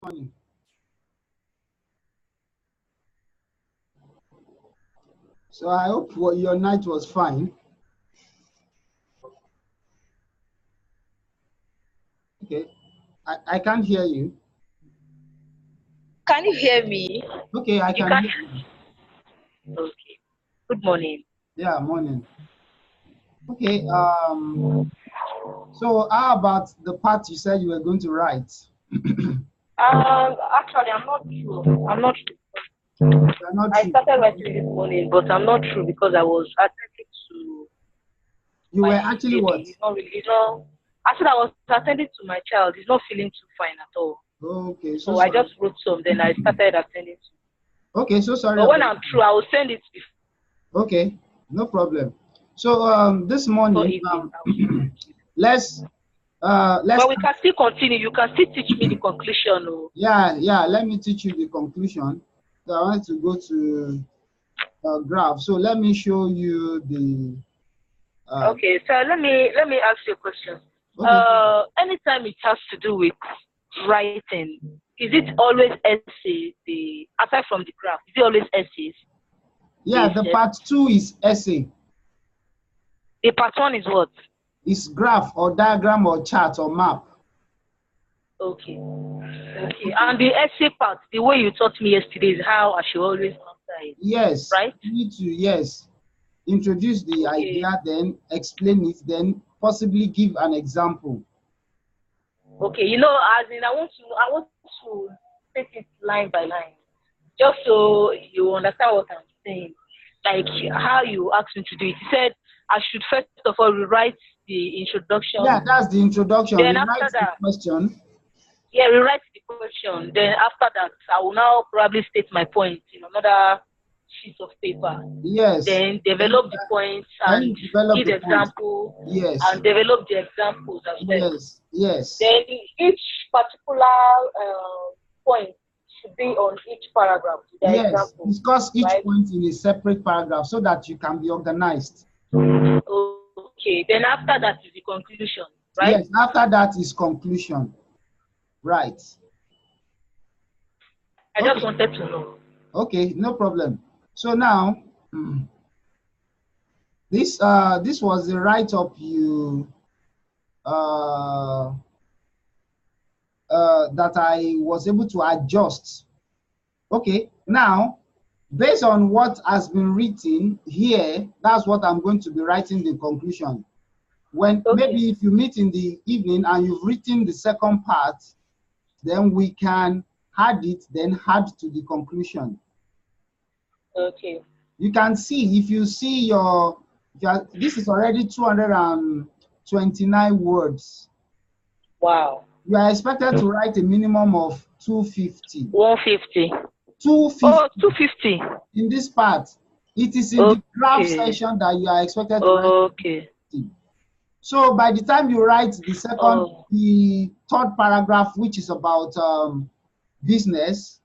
morning. So I hope your night was fine. Okay. I can't hear you. Can you hear me? Okay, I You can can. hear you. Okay. Good morning. Yeah, morning. Okay, so how about the part you said you were going to write? Actually, I'm not sure. I'm not sure. You're not I sure. started writing this morning, but I'm not sure because I was attending to You were my actually baby. what? He's not really. He's not. I said I was attending to my child. He's not feeling too fine at all. Okay, so So I sorry. just wrote some. Then I started attending to. Okay, so sorry But when about I'm through, I will send it Okay, no problem. So this before morning, evening. I will send it to you. let's But we can still continue. You can still teach me the conclusion. Oh. yeah, let me teach you the conclusion. So I want to go to graph. So let me show you the Okay, so let me ask you a question. okay. Anytime it has to do with writing, is it always essay? The aside from the graph, is it always essays? Yeah, the part 2 is essay. The part one is what? It's graph or diagram or chart or map. Okay, okay. And the essay part, the way you taught me yesterday is how I should always answer it, Yes, right? you need to, yes, introduce the Okay, idea, then explain it, then possibly give an example. okay. As in, I want to take it line by line, just so you understand what I'm saying. Like how you asked me to do it. You said I should first of all rewrite the Yeah, introduction. that's the introduction. Then Rewrite after the that, question. yeah, rewrite the question. Then after that, I will now probably state my point in another sheet of paper. Yes. Then Then, develop the points then and you develop give the point. example Yes. and develop the examples as well. Yes. Yes. Then each particular point should be on each paragraph with the Yes. example, Discuss each right? point in a separate paragraph so that you can be organized. Okay. Then after that is the conclusion, right? Yes. After that is conclusion. Right. I Okay. just wanted to know. Okay. No problem. So now, this was the write-up you that I was able to adjust. Okay. Now, based on what has been written here, that's what I'm going to be writing the conclusion. When Okay. maybe if you meet in the evening and you've written the second part, then we can add it, then add to the conclusion. Okay. You can see, if you see this is already 229 words. Wow. You are expected to write a minimum of 250. 150. 250 Oh, 250. in this part. It is in the graph Okay. section that you are expected to write. Okay. 250. So by the time you write the third paragraph, which is about business,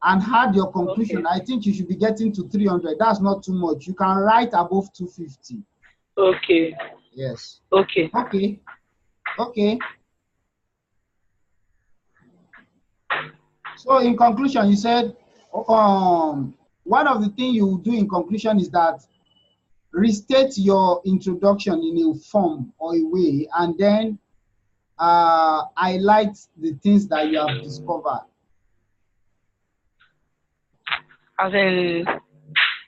and add your conclusion, Okay. I think you should be getting to 300. That's not too much. You can write above 250. Okay. Yes. Okay. Okay. Okay. So in conclusion, you said one of the things you do in conclusion is that restate your introduction in a form or a way, and then highlight the things that you have discovered. As in,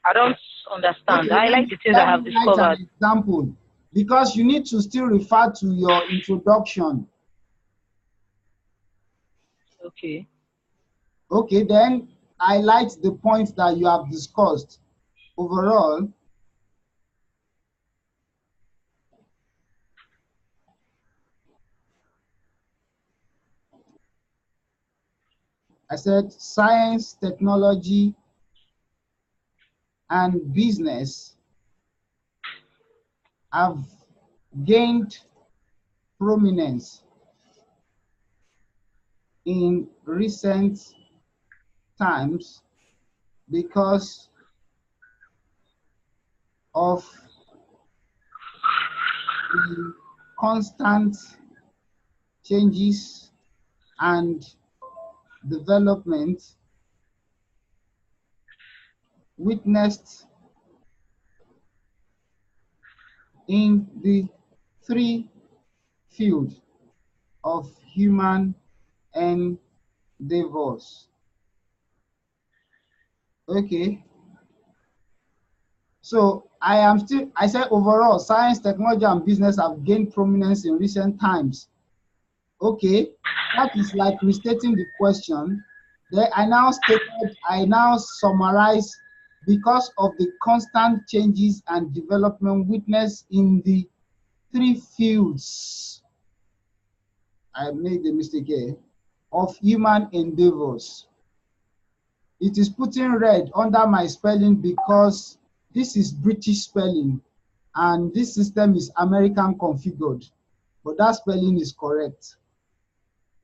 I don't understand. Okay, I like the things I let have me write discovered. an example, because you need to still refer to your introduction. Okay. Okay, then highlight the points that you have discussed. Overall, I said science, technology, and business have gained prominence in recent times because of the constant changes and development witnessed in the three fields of human endeavors. Okay. So I said overall, science, technology, and business have gained prominence in recent times. Okay, that is like restating the question. Then I now summarize because of the constant changes and development witnessed in the three fields. I made a mistake here of human endeavors. It is put in red under my spelling because this is British spelling and this system is American configured, but that spelling is correct.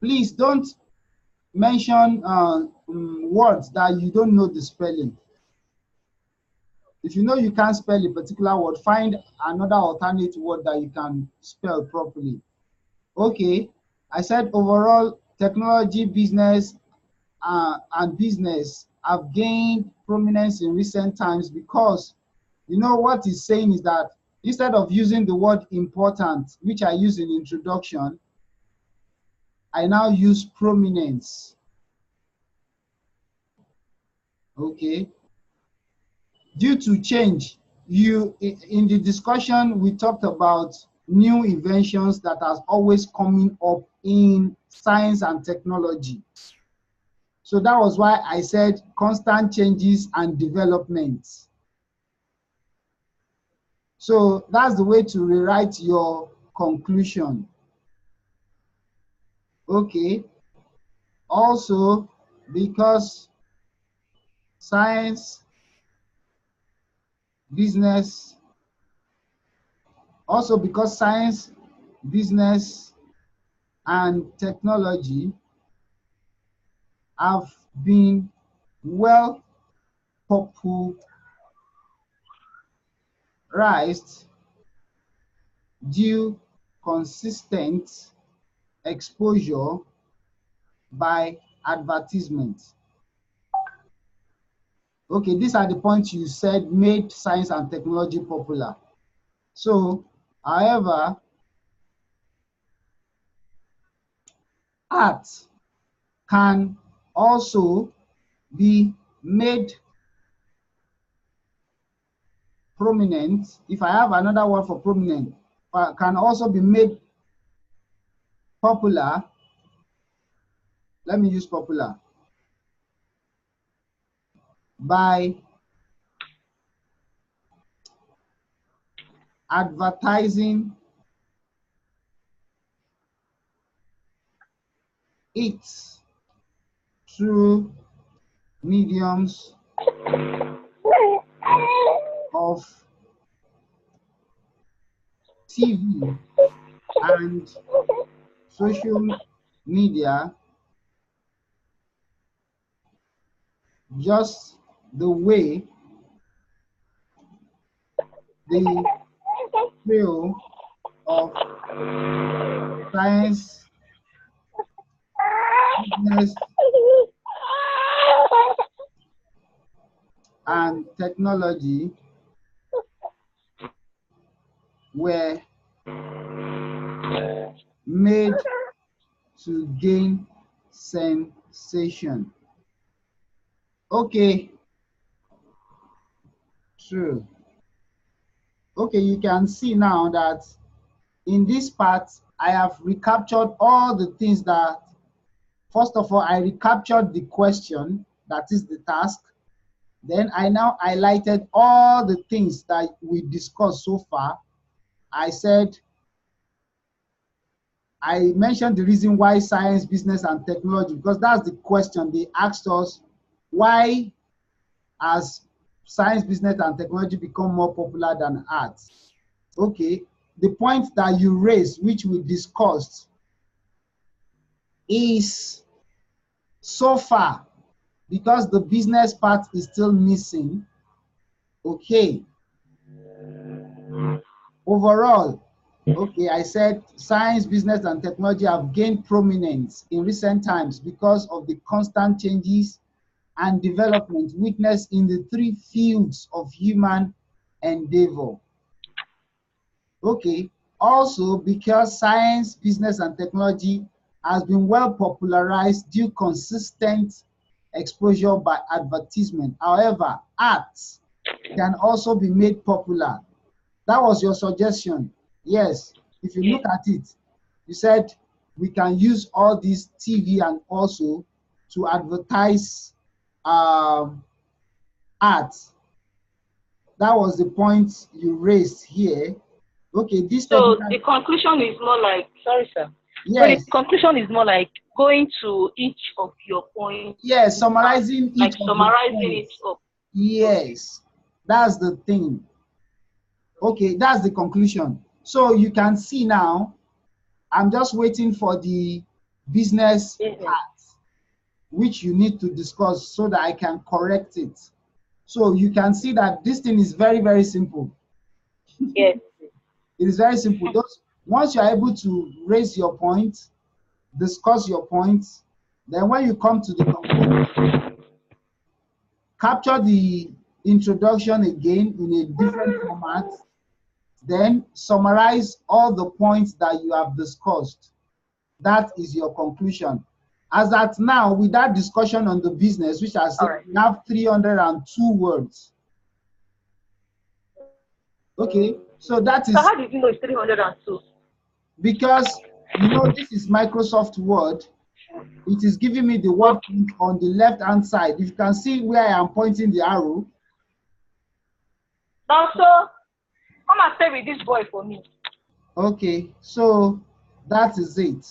Please don't mention words that you don't know the spelling. If you know you can't spell a particular word, find another alternate word that you can spell properly. Okay, I said overall technology, business, and business have gained prominence in recent times because you know what it's saying is that instead of using the word important, which I use in introduction, I now use prominence. Okay. Due to change, in the discussion we talked about new inventions that are always coming up in science and technology. So that was why I said constant changes and developments. So that's the way to rewrite your conclusion. Okay. Also, because science, business, and technology have been well popularized due consistent exposure by advertisement. Okay, these are the points you said made science and technology popular. So, however, art can also be made prominent. If I have another word for prominent, can also be made popular. Let me use popular by advertising it through mediums of TV and social media, just the way the trail of science, business, and technology were made to gain sensation. Okay, true. Okay, you can see now that in this part, I have recaptured all the things that, first of all, I recaptured the question, that is the task. Then I now highlighted all the things that we discussed so far. I said, I mentioned the reason why science, business, and technology, because that's the question they asked us, why has science, business, and technology become more popular than arts? Okay, the point that you raised, which we discussed, is so far, because the business part is still missing. Okay, overall, Okay, I said science, business, and technology have gained prominence in recent times because of the constant changes and development witnessed in the three fields of human endeavor. Okay, also because science, business, and technology has been well popularized due consistent exposure by advertisement. However, arts can also be made popular. That was your suggestion. Yes, if you Yeah. look at it, you said we can use all these TV and also to advertise art. That was the point you raised here. Okay, this So technical, the conclusion is more like, sorry, sir. So the yes, conclusion is more like going to each of your points yes, and summarizing like each of the summarizing it points. up. Okay. Yes, that's the thing. Okay, that's the conclusion. So you can see now, I'm just waiting for the business Business. part, which you need to discuss so that I can correct it. So you can see that this thing is very, very simple. Yes. It is very simple. Those, once you are able to raise your point, discuss your points, then when you come to the conclusion, capture the introduction again in a different format, then summarize all the points that you have discussed. That is your conclusion. As at now, with that discussion on the business, which I All said right. we have 302 words. Okay, so that So is how did you know it's 302? because you know this is Microsoft Word. It is giving me the word Okay. count on the left hand side. If you can see where I am pointing the arrow. Now, so come and stay with this boy for me. Okay, so that is it.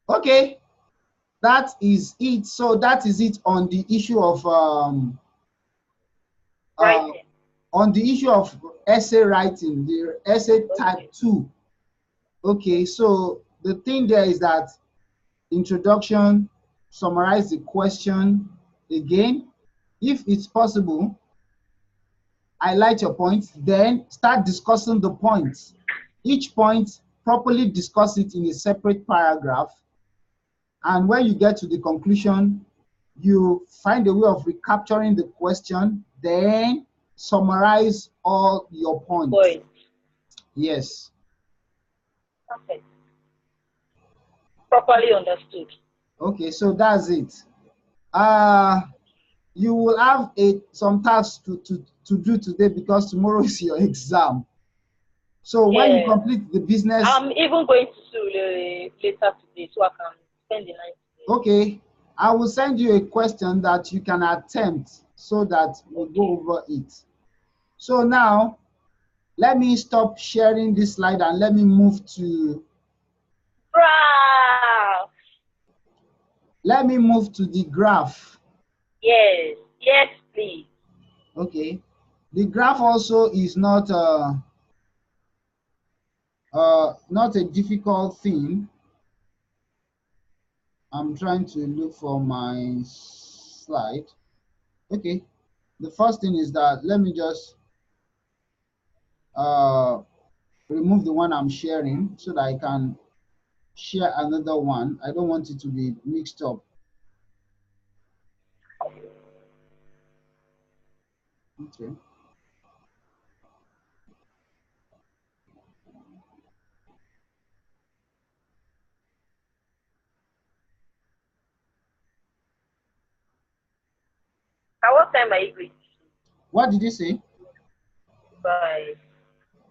Okay, that is it. So that is it on the issue of uh, Writing. essay writing, the essay type Okay. 2. Okay, so the thing there is that introduction, summarize the question again. If it's possible, highlight your points, then start discussing the points. Each point, properly discuss it in a separate paragraph. And when you get to the conclusion, you find a way of recapturing the question, then summarize all your points. Point. Yes. Perfect. Properly understood. Okay, so that's it. Uh, you will have some tasks to do today because tomorrow is your exam. So when you Yeah. complete the business, I'm even going to school later today so I can spend the night today. okay, I will send you a question that you can attempt so that we go Okay. over it. So now, let me stop sharing this slide and let me move to Wow. the graph. Yes. Yes, please. Okay, the graph also is not a difficult thing. I'm trying to look for my slide. Okay, the first thing is that let me just uh, remove the one I'm sharing so that I can share another one. I don't want it to be mixed up. Okay. At what time are you going? What did you say? By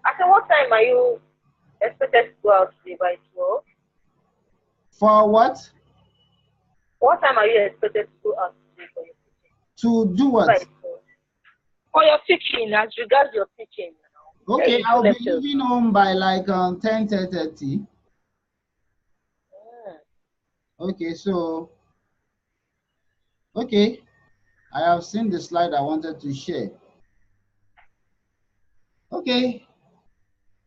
at what time are you expected to go out today? By 12? For what? What time are you expected to go out today for your teaching? To do By what? 12. For your teaching, as regards your teaching now. Yeah, Okay, you do I'll be lectures leaving now. home by like 10:30. Mm. Okay, so okay, I have seen the slide I wanted to share. Okay,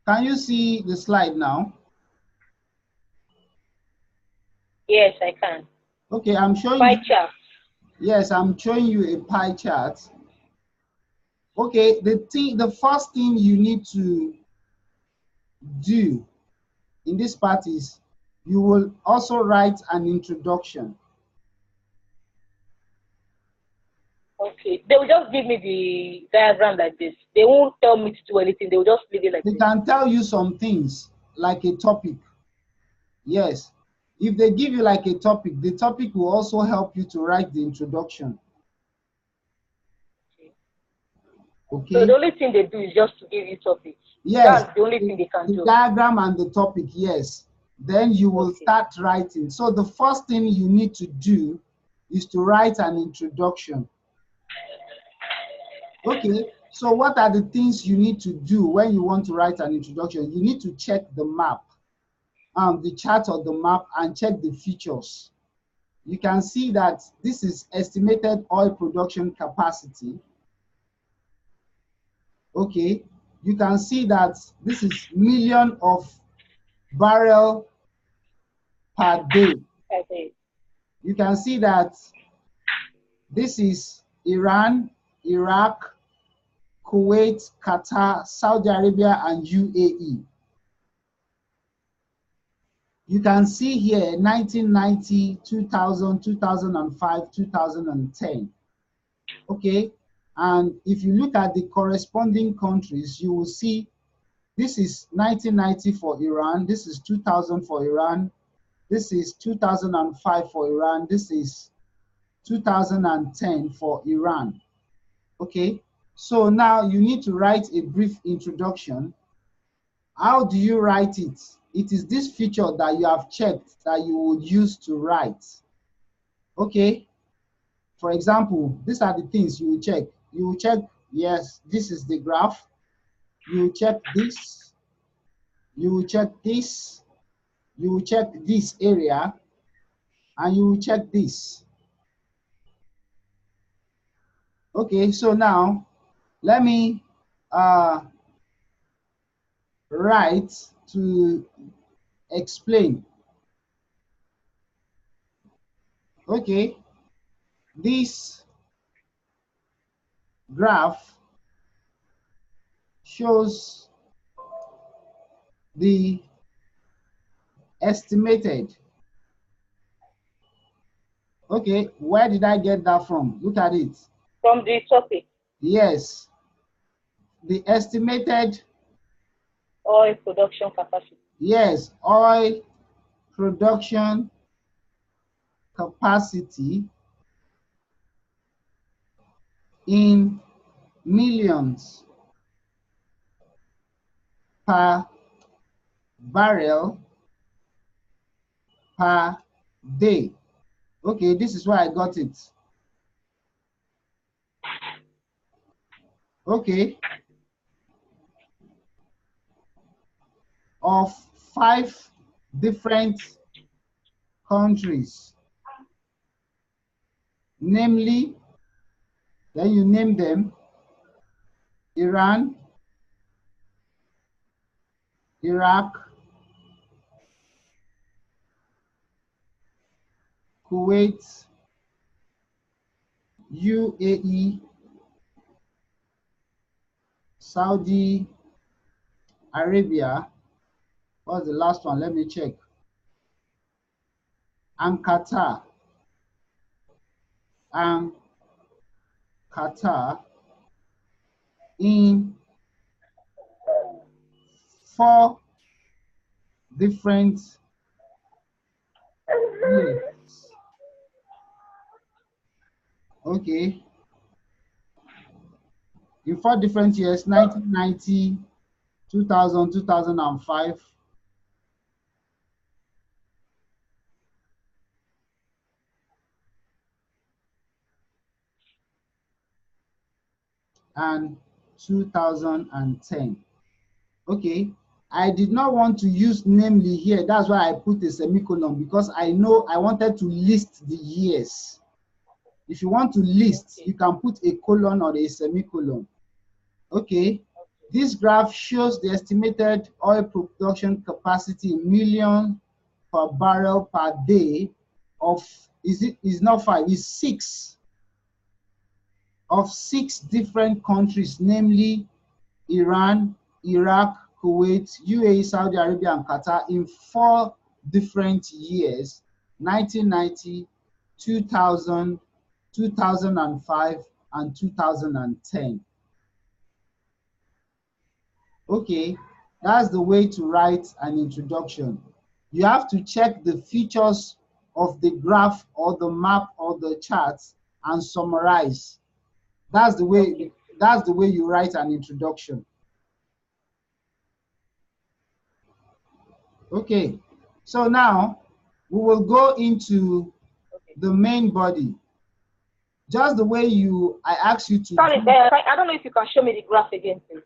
can you see the slide now? Yes, I can. Okay, I'm showing Pie you. chart. Yes, I'm showing you a pie chart. Okay, the first thing you need to do in this part is you will also write an introduction. Okay. They will just give me the diagram like this. They won't tell me to do anything. They will just leave it like They this. can tell you some things like a topic. Yes. If they give you like a topic, the topic will also help you to write the introduction. So Okay. the only thing they do is just to give you topics. Yes. That's the only thing they can The do. diagram and the topic, yes. Then you will Okay. start writing. So the first thing you need to do is to write an introduction. Okay. So what are the things you need to do when you want to write an introduction? You need to check the map, the chart of the map, and check the features. You can see that this is estimated oil production capacity. Okay, you can see that this is million of barrel per day. Okay. You can see that this is Iran, Iraq, Kuwait, Qatar, Saudi Arabia, and UAE. You can see here 1990, 2000, 2005, 2010. Okay, and if you look at the corresponding countries, you will see this is 1990 for Iran, this is 2000 for Iran, this is 2005 for Iran, this is 2010 for Iran. Okay, so now you need to write a brief introduction. How do you write it? It is this feature that you have checked that you would use to write. Okay, for example, these are the things you will check. You will check, yes, this is the graph. You will check this. You will check this. You will check this area. And you will check this. Okay, so now let me write to explain. Okay, this graph shows the estimated. Okay, where did I get that from? Look at it. From the topic, Yes, the estimated, oil production capacity. yes, oil production capacity in millions per barrel per day. Okay, this is where I got it. Okay, of 5 different countries, namely, then you name them: Iran, Iraq, Kuwait, UAE, Saudi Arabia. What's the last one? Let me check. And Qatar. And Qatar in 4 different years. Okay. In 4 different years: 1990, 2000, 2005, and 2010. Okay, I did not want to use namely here. That's why I put a semicolon, because I know I wanted to list the years. If you want to list, you can put a colon or a semicolon. Okay, this graph shows the estimated oil production capacity in million per barrel per day of Is not 5, it's 6 of 6 different countries, namely Iran, Iraq, Kuwait, UAE, Saudi Arabia, and Qatar in 4 different years: 1990, 2000, 2005, and 2010. Okay, that's the way to write an introduction. You have to check the features of the graph or the map or the charts and summarize. That's the way. That's the way you write an introduction. Okay, so now we will go into the main body. Just the way I asked you to. Sorry, I don't know if you can show me the graph again, please.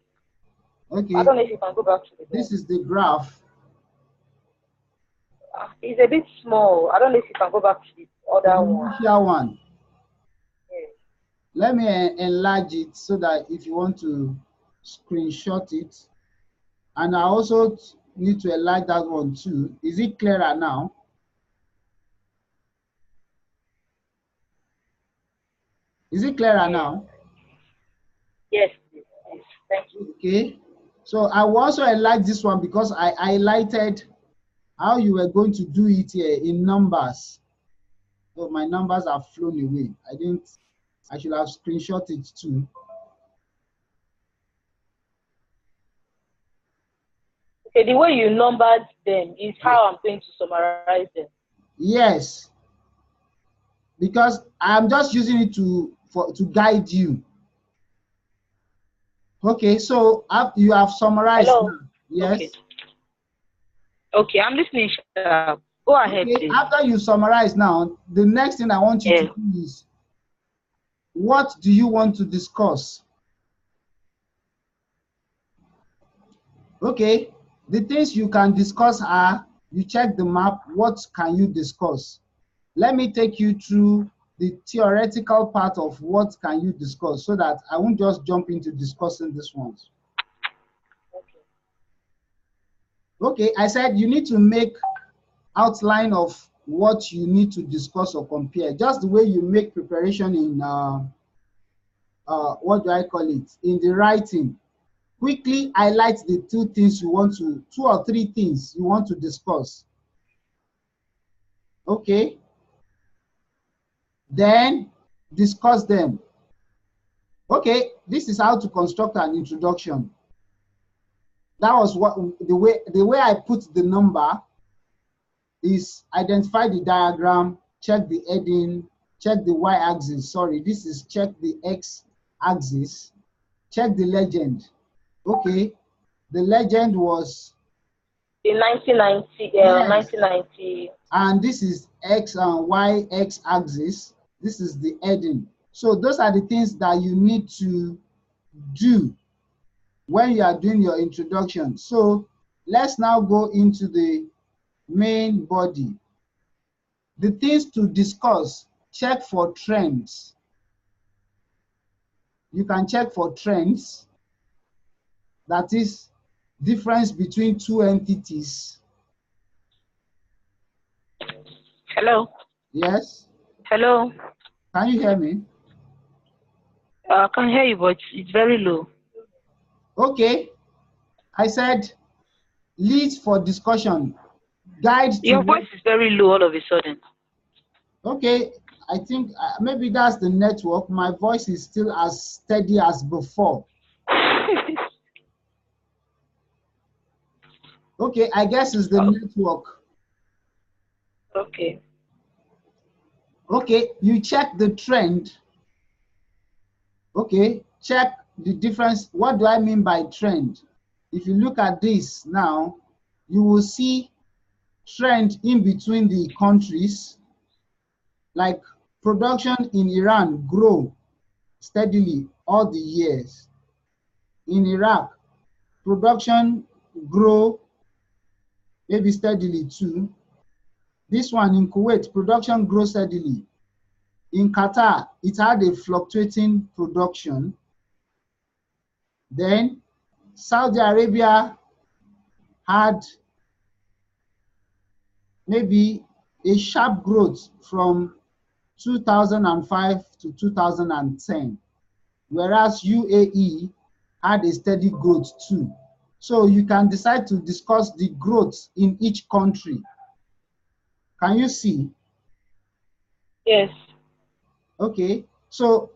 Okay. I don't know if you can go back to the graph. This is the graph. It's a bit small. I don't know if you can go back to the other one. Here one. Yes. Let me enlarge it so that if you want to screenshot it, and I also need to enlarge that one too. Is it clearer now? Is it clearer now? Yes, yes, thank you. Okay. So I will also enlarge this one because I highlighted how you were going to do it here in numbers. So my numbers have flown away. I should have screenshot it too. Okay, the way you numbered them is how I'm going to summarize them. Yes, because I'm just using it to guide you. Okay, so you have summarized. Hello? Now. Yes. Okay, I'm listening. Go ahead. Okay, after you summarize now, the next thing I want you to do is, what do you want to discuss? Okay, the things you can discuss are, you check the map, what can you discuss? Let me take you through the theoretical part of what can you discuss so that I won't just jump into discussing this ones. Okay, I said you need to make outline of what you need to discuss or compare, just the way you make preparation in, what do I call it, in the writing. Quickly highlight the 2 or 3 things you want to discuss. Okay. Then discuss them. Okay, this is how to construct an introduction. That was the way I put the number is identify the diagram, check the heading, check the y-axis. Sorry, this is check the x-axis, check the legend. Okay, the legend was the 1990. Yes. 1990. And this is x and y x-axis. This is the heading. So those are the things that you need to do when you are doing your introduction. So let's now go into the main body. The things to discuss: check for trends. You can check for trends. That is difference between 2 entities. Hello? Yes? Hello? Can you hear me? I can hear you, but it's very low. Okay. I said leads for discussion. Guide to Your voice is very low all of a sudden. Okay, I think maybe that's the network. My voice is still as steady as before. Okay, I guess it's the network. Okay. Okay, you check the trend. Okay, check the difference. What do I mean by trend? If you look at this now, you will see trend in between the countries. Like production in Iran grow steadily all the years. In Iraq, production grow maybe steadily too. This one in Kuwait, production grows steadily. In Qatar, it had a fluctuating production. Then Saudi Arabia had maybe a sharp growth from 2005 to 2010, whereas UAE had a steady growth too. So you can decide to discuss the growth in each country. Can you see? Yes. Okay. So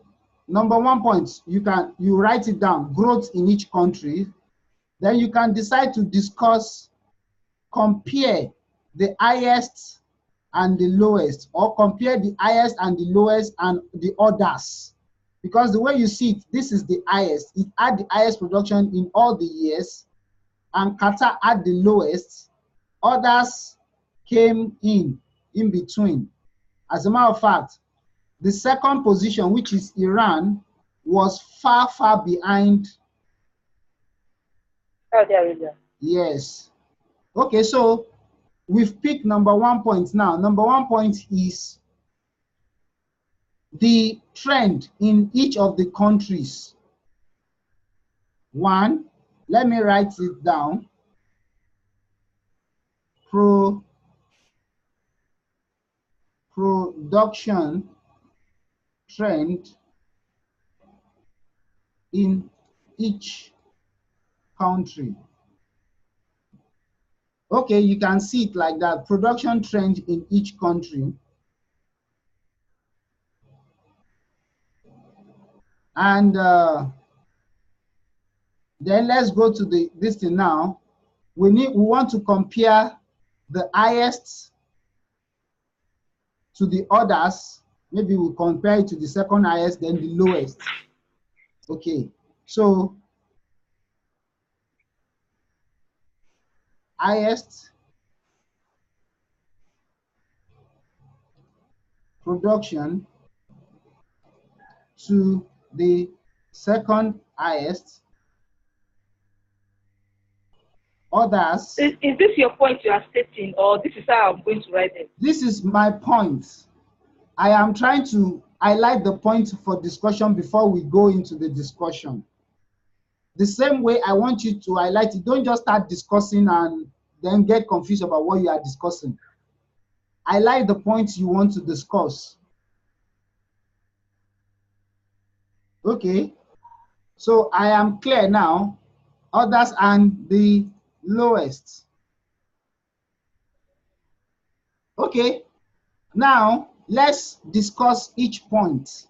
number 1 point, you write it down, growth in each country. Then you can decide to discuss, compare the highest and the lowest, or compare the highest and the lowest and the others. Because the way you see it, this is the highest. It had the highest production in all the years, and Qatar had the lowest. Others came in between. As a matter of fact, the second position, which is Iran, was far, far behind. Saudi Arabia. Yes. Okay, so we've picked number 1 point now. Number 1 point is the trend in each of the countries. 1, let me write it down. Production trend in each country. Okay, you can see it like that. Production trend in each country. And then let's go to this thing now. We want to compare the highest to the others. Maybe we'll compare it to the second highest, then the lowest. Okay, so highest production to the second highest. Others. Is this your point you are stating, or this is how I'm going to write it? This is my point. I am trying to highlight the point for discussion before we go into the discussion. The same way I want you to highlight it. Don't just start discussing and then get confused about what you are discussing. Highlight the points you want to discuss. Okay, so I am clear now. Others and the lowest. Okay, now let's discuss each point.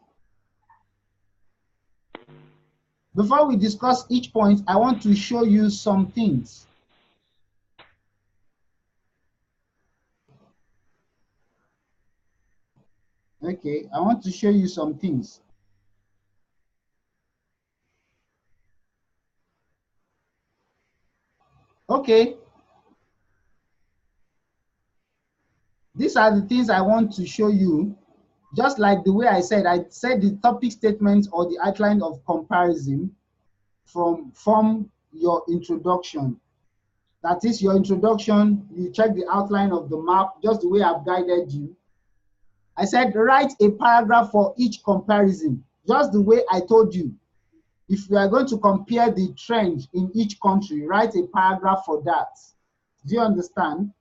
Before we discuss each point, I want to show you some things. Okay, I want to show you some things. Okay. These are the things I want to show you. Just like the way I said the topic statement or the outline of comparison from your introduction. That is your introduction. You check the outline of the map, just the way I've guided you. I said write a paragraph for each comparison, just the way I told you. If we are going to compare the trend in each country, write a paragraph for that. Do you understand?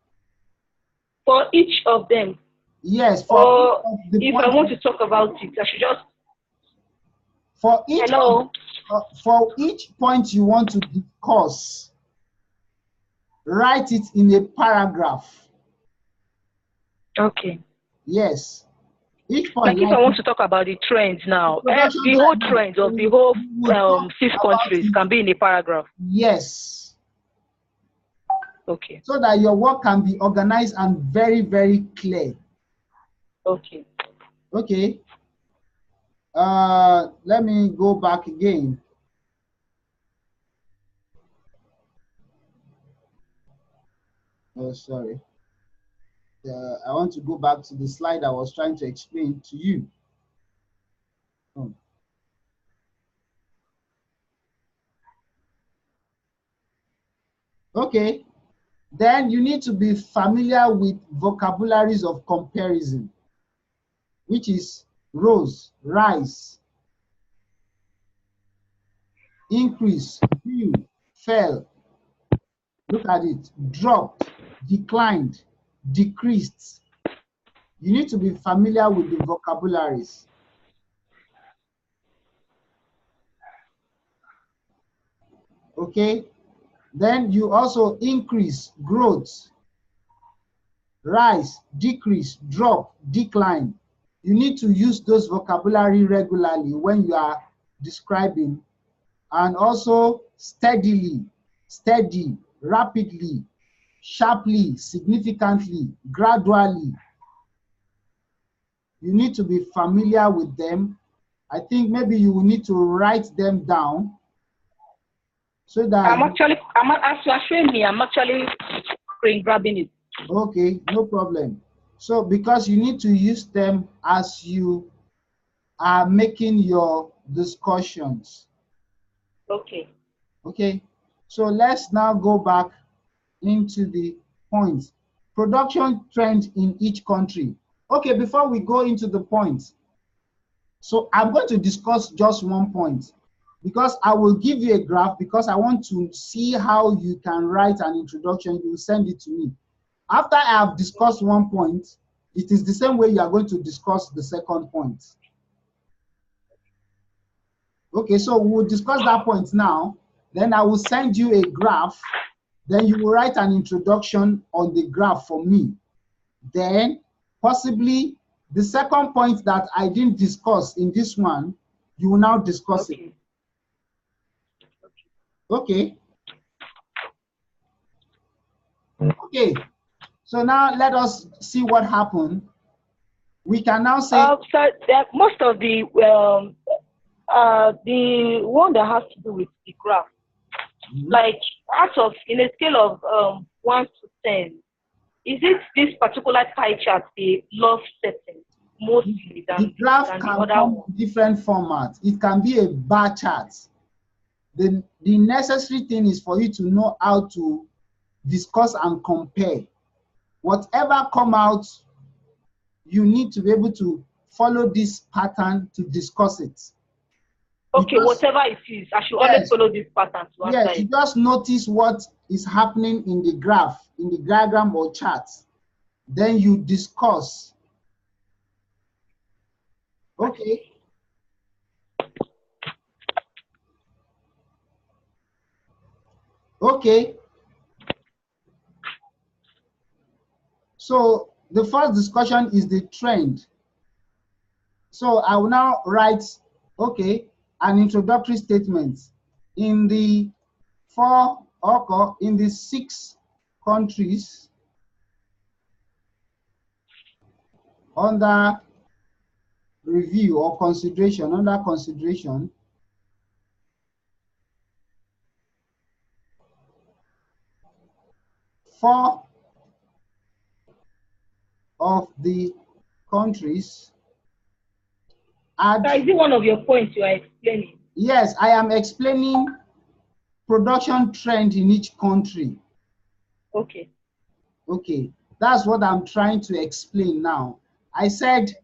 For each of them? Yes. For if I want to talk about it, I should just... For each Hello? For each point you want to discuss, write it in a paragraph. Okay. Yes. Each point. Like if I want to talk about the trends now, the whole trends of the whole 6 countries can be in a paragraph. Yes. Okay. So that your work can be organized and very, very clear. Okay. Okay. Let me go back again. Oh, sorry. I want to go back to the slide I was trying to explain to you. Oh. Okay. Then you need to be familiar with vocabularies of comparison, which is rose, rise, increase, grew, fell. Look at it. Dropped, declined, decreased, you need to be familiar with the vocabularies. Okay, then you also increase, growth, rise, decrease, drop, decline. You need to use those vocabulary regularly when you are describing. And also steadily, steady, rapidly, sharply, significantly, gradually. You need to be familiar with them. I think maybe you will need to write them down so that I'm actually screen grabbing it. okay, no problem. So because you need to use them as you are making your discussions. Okay. Okay, so let's now go back into the points. Production trend in each country. Okay, before we go into the points, so I'm going to discuss just one point because I will give you a graph because I want to see how you can write an introduction. You will send it to me. After I have discussed one point, it is the same way you are going to discuss the second point. Okay, so we'll discuss that point now. Then I will send you a graph. Then you will write an introduction on the graph for me. Then possibly the second point that I didn't discuss in this one, you will now discuss it. Okay. Okay. So now let us see what happened. We can now say So most of the one that has to do with the graph, like out of in a scale of 1 to 10, is it this particular pie chart they love setting mostly the than graph the can other come one? in different formats. It can be a bar chart. The necessary thing is for you to know how to discuss and compare. Whatever come out, you need to be able to follow this pattern to discuss it. Okay, whatever it is, I should always follow this pattern to answer Yes, it. you just notice what is happening in the graph, in the diagram or chart. Then you discuss. Okay. Okay. So the first discussion is the trend. So I will now write, okay, an introductory statement. In the in the 6 countries under review or consideration, under consideration, 4 of the countries had. So is it one of your points you are explaining? Yes, I am explaining production trend in each country. Okay. Okay, that's what I'm trying to explain now. I said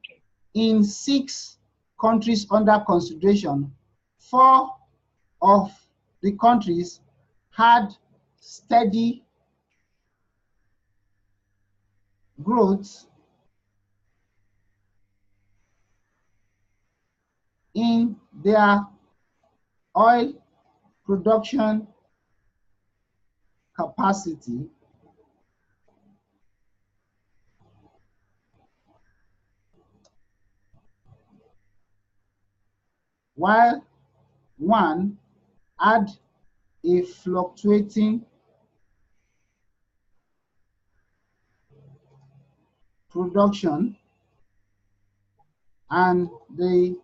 in 6 countries under consideration, 4 of the countries had steady growth in their oil production capacity, while one had a fluctuating production, and the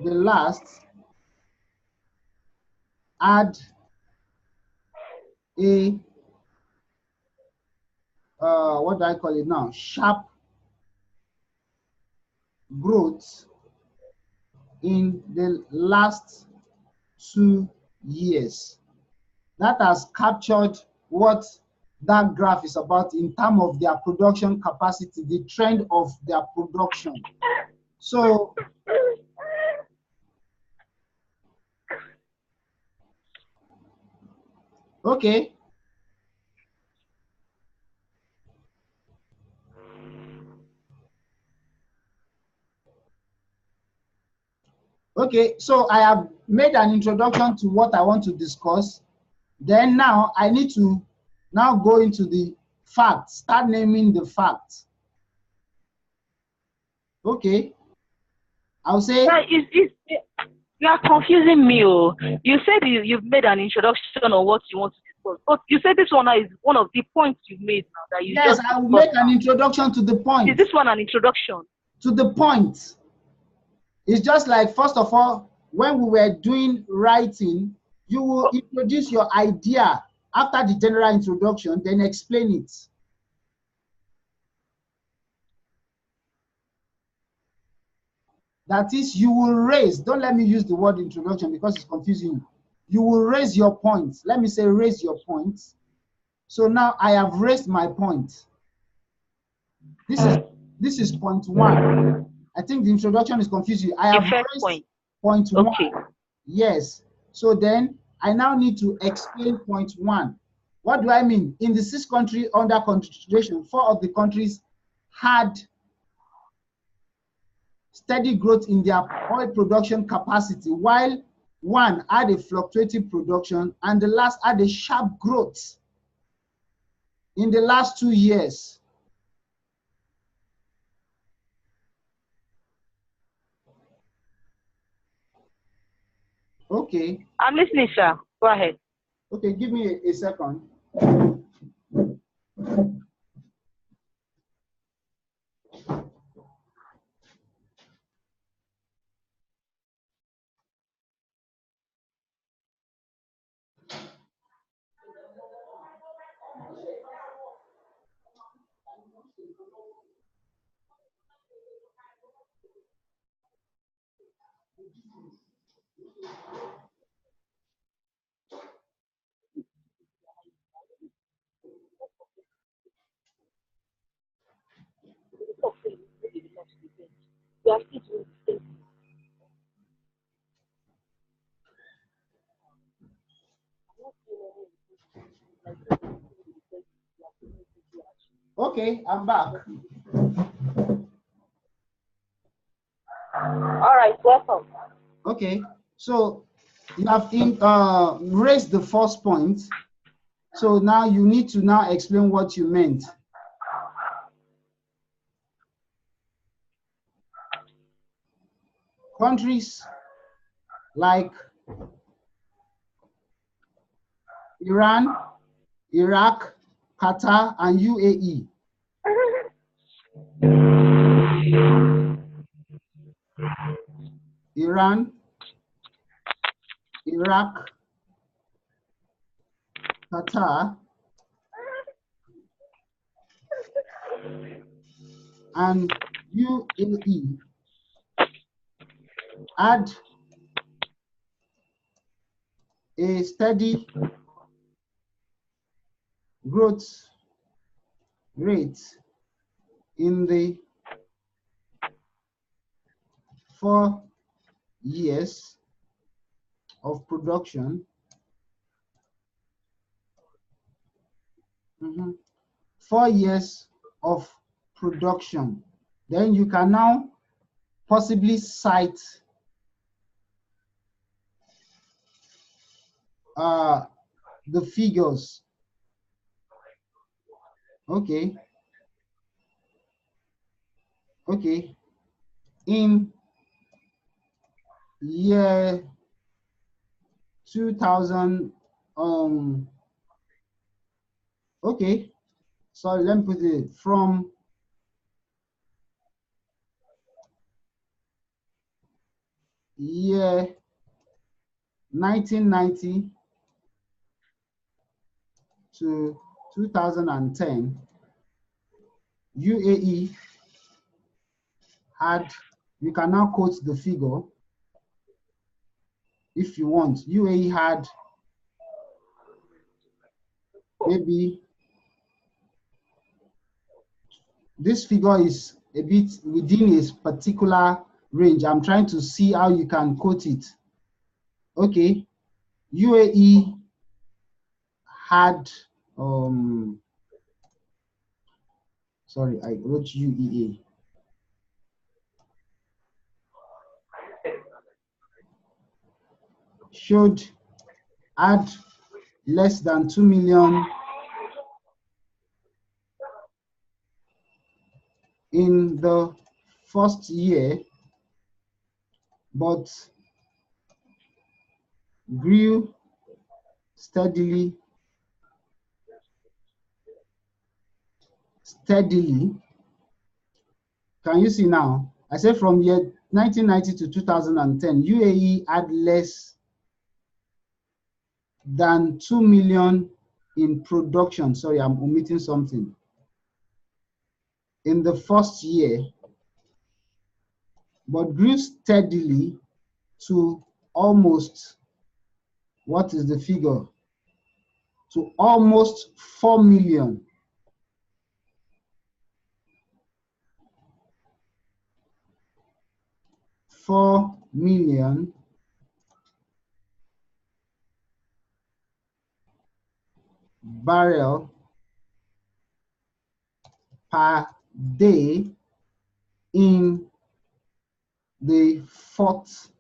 last had a what do I call it now? Sharp growth in the last 2 years. That has captured what that graph is about in terms of their production capacity, the trend of their production. So, okay. Okay, so I have made an introduction to what I want to discuss. Then now I need to now go into the facts, start naming the facts. Okay, I'll say. You are confusing me. Oh. You said you've made an introduction on what you want to discuss. But you said this one is one of the points you've made now that you Yes, just I will make an now. introduction to the point. Is this one an introduction? To the point. It's just like, first of all, when we were doing writing, you will introduce your idea after the general introduction, then explain it. That is, you will raise, don't let me use the word introduction because it's confusing. You will raise your points. Let me say raise your points. So now I have raised my point. This is point one. I think the introduction is confusing. I have raised point one. Yes. So then I now need to explain point one. What do I mean? In the 6 countries under consideration, 4 of the countries had steady growth in their oil production capacity, while 1 had a fluctuating production and the last had a sharp growth in the last 2 years. Okay. I'm listening, sir. Go ahead. Okay, give me a second. Okay, I'm back. All right, welcome. Okay, so you have raised the first point. So now you need to now explain what you meant. Countries like Iran, Iraq, Qatar, and UAE. Iran, Iraq, Qatar, and UAE had a steady growth rate in the 4 years of production. 4 years of production. Then you can now possibly cite the figures. Okay. Okay. In year 2000, okay. Sorry, let me put it from year 1990 to 2010, UAE had, you can now quote the figure if you want. UAE had maybe, this figure is a bit within a particular range. I'm trying to see how you can quote it. Okay, UAE had, sorry, I wrote UEA. should add less than 2 million in the first year, but grew steadily. Can you see now? I said from year 1990 to 2010, UAE had less than 2 million in production. Sorry, I'm omitting something. In the first year, but grew steadily to almost, what is the figure? To almost 4 million. 4 million barrel per day in the fourth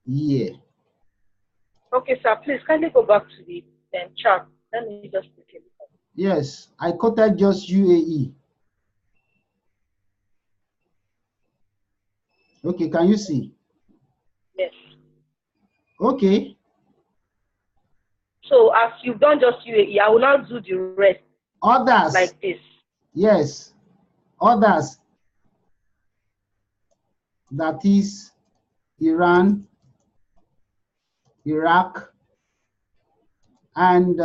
year. Okay, sir, please kindly go back to the chart. Let me just take a look at it. Yes, I quoted just UAE. Okay, can you see? Yes. Okay. So as you've done just UAE, I will now do the rest. Others. Like this. Yes. Others. That is Iran, Iraq, and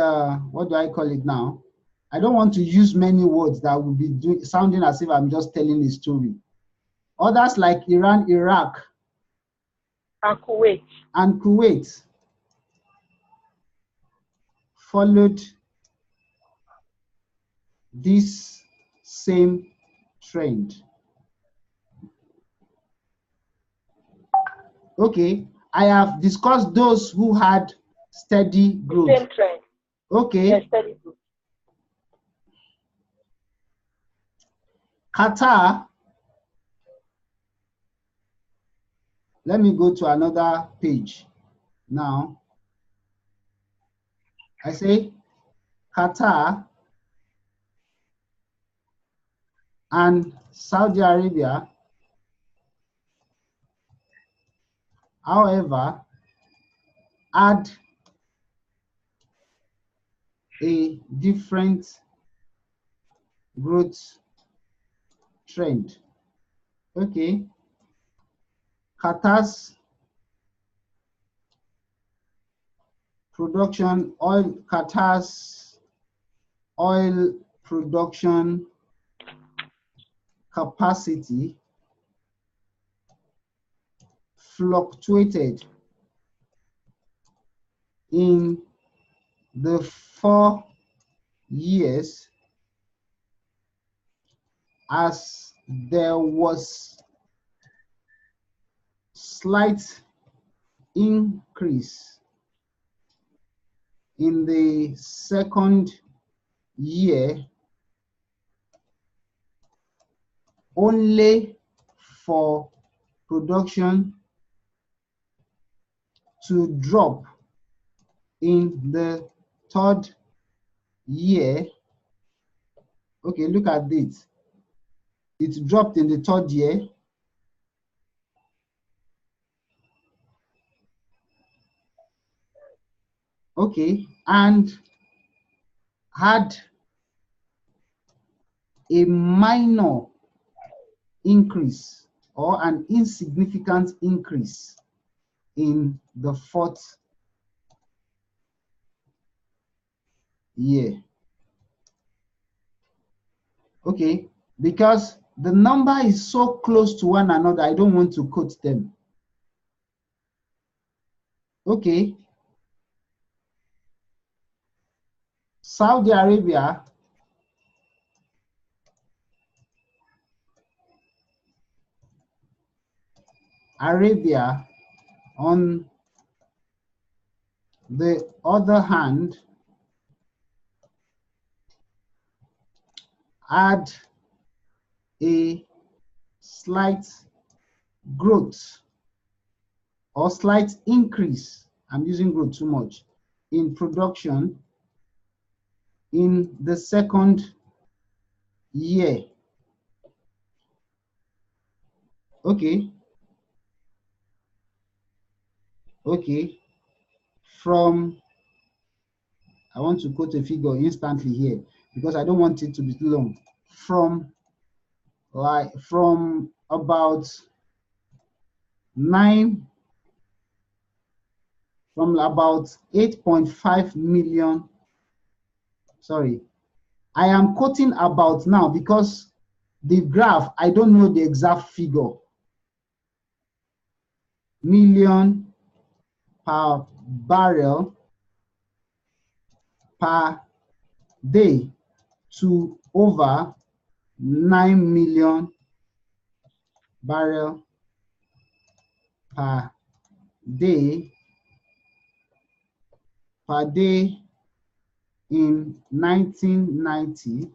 what do I call it now? I don't want to use many words that will be sounding as if I'm just telling a story. Others like Iran, Iraq, and Kuwait followed this same trend. Okay, I have discussed those who had steady growth. Same trend. Okay. Yes, steady growth. Qatar. Let me go to another page now. I say Qatar and Saudi Arabia, however, had a different growth trend. Okay. Qatar's oil production capacity fluctuated in the 4 years as there was slight increase in the second year, only for production to drop in the third year. Okay, look at this. It dropped in the third year. Okay, and had a minor increase or an insignificant increase in the fourth year. Okay, because the number is so close to one another, I don't want to quote them. Okay. Saudi Arabia on the other hand had a slight growth or slight increase, I'm using growth too much, in production in the second year. Okay. Okay. From, I want to quote a figure instantly here because I don't want it to be too long. From about 8.5 million. Sorry, I am quoting about now because the graph, I don't know the exact figure. Million per barrel per day to over 9 million barrel per day in 1990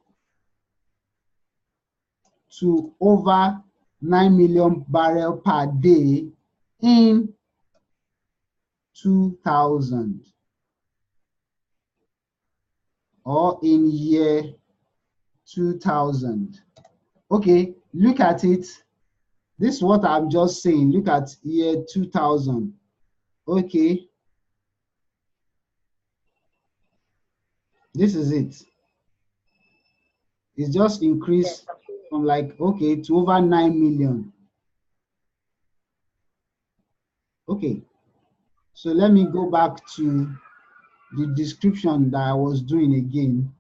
to over 9 million barrel per day in 2000 or in year 2000. Okay, look at it. This is what I'm just saying. Look at year 2000. Okay, this is it. It's just increased from like, okay, to over 9 million. Okay, so let me go back to the description that I was doing again.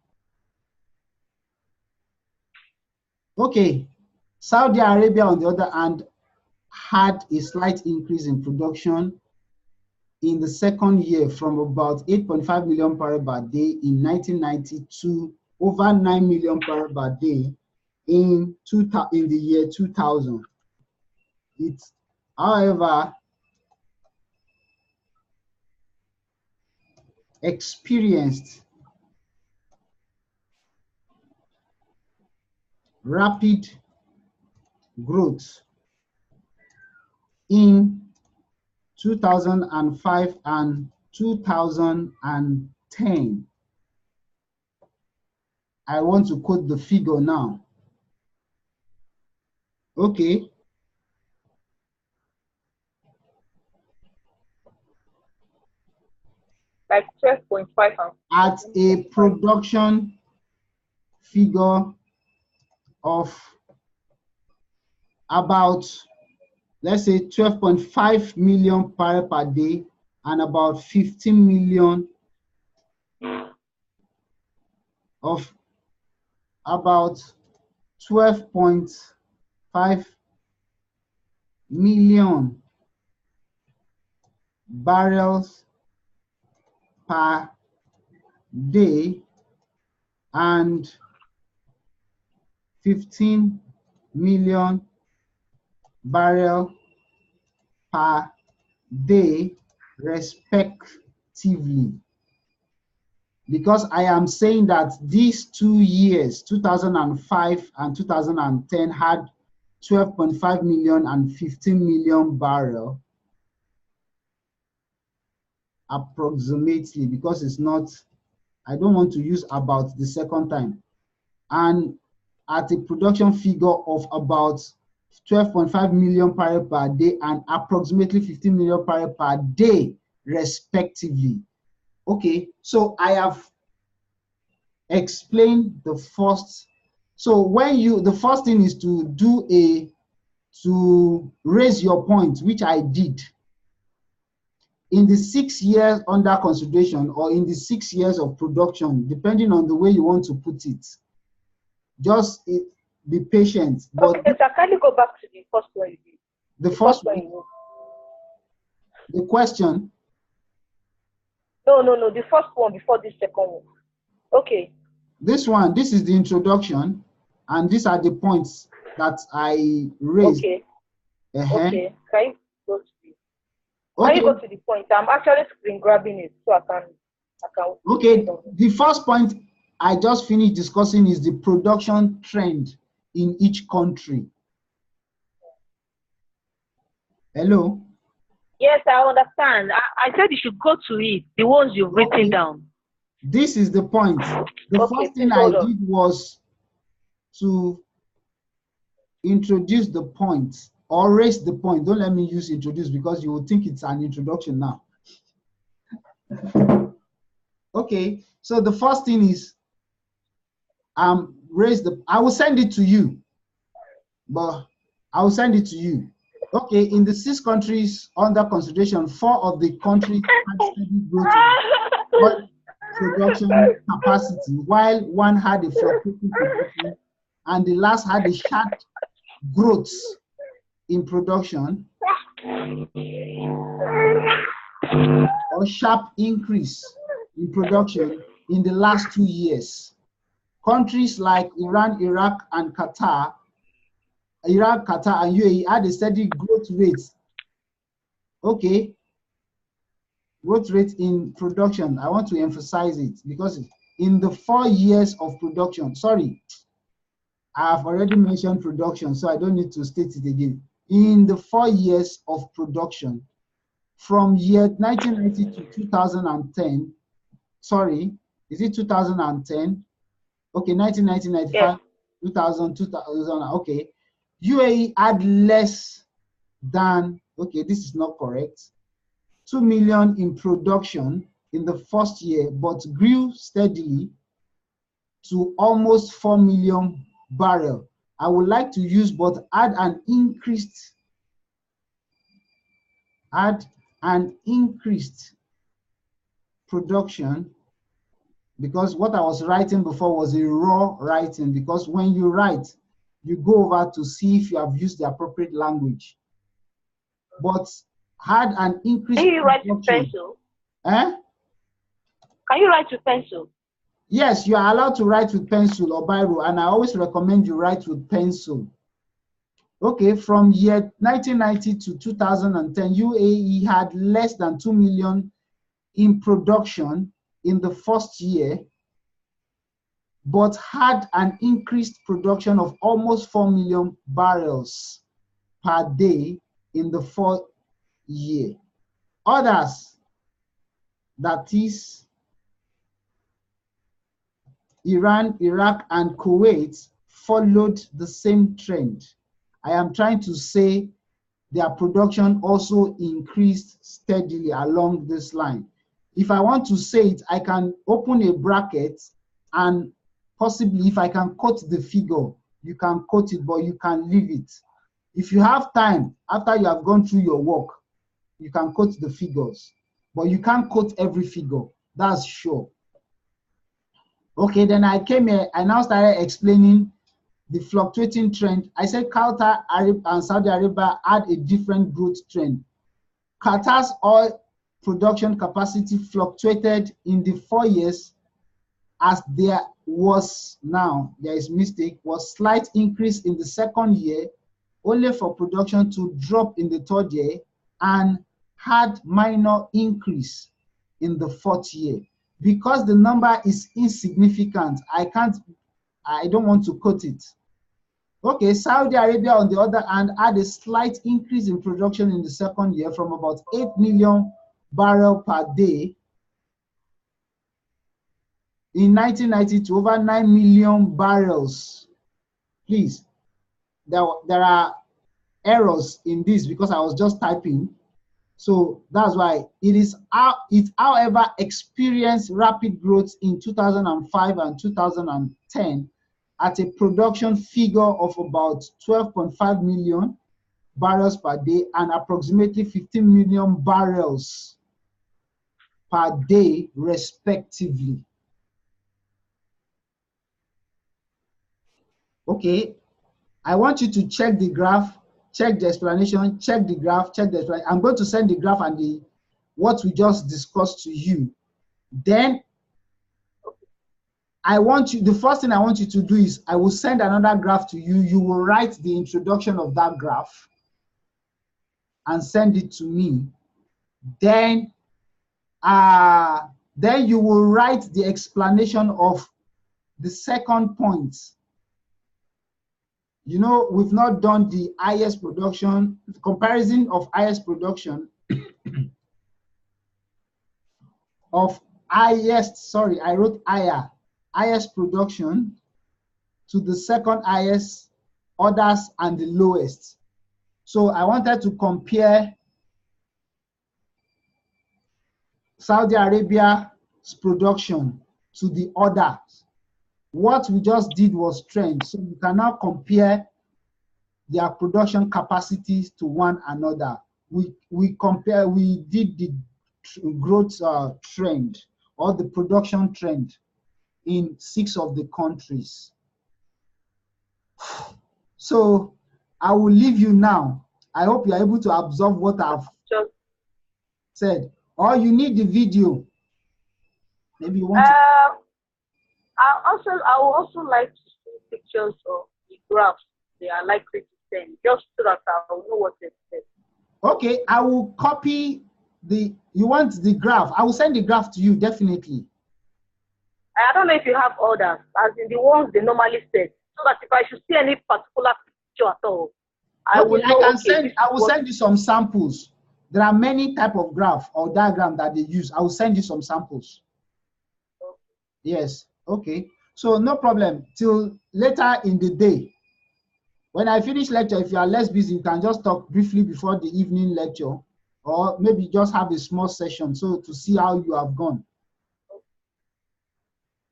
Okay, Saudi Arabia, on the other hand, had a slight increase in production in the second year from about 8.5 million barrel per day in 1990 to over 9 million barrel per day in the year 2000. It, however, experienced rapid growth in 2005 and 2010. I want to quote the figure now. Okay. Like 12.5 at a production figure of about, let's say, 12.5 million barrel per day and about 15 million of about 12.5 million barrels per day and 15 million barrel per day respectively. Because I am saying that these 2 years, 2005 and 2010, had 12.5 million and 15 million barrel approximately, because it's not, I don't want to use about the second time. And at a production figure of about 12.5 million barrel per day and approximately 15 million barrel per day respectively. Okay, so I have explained the first. So when the first thing is to to raise your point, which I did. In the 6 years under consideration or in the 6 years of production, depending on the way you want to put it, just be patient. Okay, But so can you go back to the first one you did? The first one, the question. No, the first one before the second one. Okay. This is the introduction, and these are the points that I raised. Okay. Okay. Can you go to the point? I'm actually screen grabbing it so I can. Okay. The first point I just finished discussing is the production trend in each country. Hello. Yes, I understand. I said you should go to it, the ones you've written Okay. down. This is the point. The Okay, first thing please I hold on. did was to introduce the point or raise the point. Don't let me use introduce because you will think it's an introduction now. Okay, so the first thing is raise the, I will send it to you, but I will send it to you. Okay, in the 6 countries under consideration, 4 of the countries had steady growth in oil production capacity, while 1 had a fluctuating production, and the last had a sharp growth in production or sharp increase in production in the last 2 years. Countries like Iran, Iraq, and Qatar, Qatar, and UAE had a steady growth rate. Okay, growth rate in production. I want to emphasize it because in the 4 years of production, sorry, I have already mentioned production, so I don't need to state it again. In the 4 years of production, from year 1990 to 2010, sorry, is it 2010? Okay, 1990, Yes. 95, 2000, 2000, okay. UAE had less than, okay, this is not correct, 2 million in production in the first year, but grew steadily to almost 4 million barrel. I would like to use but add an increased production, because what I was writing before was a raw writing, because when you write, you go over to see if you have used the appropriate language. But had an increased Can you write with production. pencil? Eh? Can you write with pencil? Yes, you are allowed to write with pencil or biro, and I always recommend you write with pencil. Okay, from year 1990 to 2010, UAE had less than 2 million in production in the first year, but had an increased production of almost 4 million barrels per day in the 4th year. Others, that is Iran, Iraq, and Kuwait, followed the same trend. I am trying to say their production also increased steadily along this line. If I want to say it, I can open a bracket and possibly if I can quote the figure, you can quote it, but you can leave it. If you have time, after you have gone through your work, you can quote the figures, but you can't quote every figure, that's sure. Okay, then I came here, I now started explaining the fluctuating trend. I said Qatar, Arab, and Saudi Arabia had a different growth trend. Qatar's oil production capacity fluctuated in the 4 years as there was, now there is mistake, was slight increase in the second year, only for production to drop in the 3rd year, and had minor increase in the 4th year. Because the number is insignificant, I don't want to quote it. Okay, Saudi Arabia, on the other hand, had a slight increase in production in the 2nd year from about 8 million barrel per day in 1990 to over 9 million barrels. Please, there are errors in this because I was just typing. So that's why it however experienced rapid growth in 2005 and 2010 at a production figure of about 12.5 million barrels per day and approximately 15 million barrels per day respectively. Okay, I want you to check the graph, check the explanation, check the graph, check the explanation. I'm going to send the graph and what we just discussed to you. Then the first thing I want you to do is I will send another graph to you. You will write the introduction of that graph and send it to me. Then you will write the explanation of the second point. You know, we've not done the highest production, the comparison of highest production of highest, sorry, I wrote higher, highest production to the second highest, others, and the lowest. So I wanted to compare Saudi Arabia's production to the others. What we just did was trend. So we can now compare their production capacities to one another. We did the growth trend or the production trend in 6 of the countries. So I will leave you now. I hope you are able to absorb what I've said. Or you need the video. Maybe you want to. I would also like to see pictures of the graphs they are likely to send, just so that I will know what to expect. Okay, I will copy the, you want the graph? I will send the graph to you, definitely. I don't know if you have others, as in the ones they normally send, so that if I should see any particular picture at all, I will know. I will send you some samples. There are many type of graph or diagram that they use. I will send you some samples. Okay. Yes, okay. So no problem. Till later in the day. When I finish lecture, if you are less busy, you can just talk briefly before the evening lecture, or maybe just have a small session so to see how you have gone.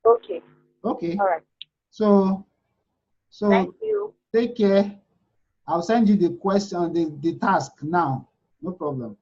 Okay. Okay. All right. So thank you. Take care. I'll send you the question, the task now. No problem.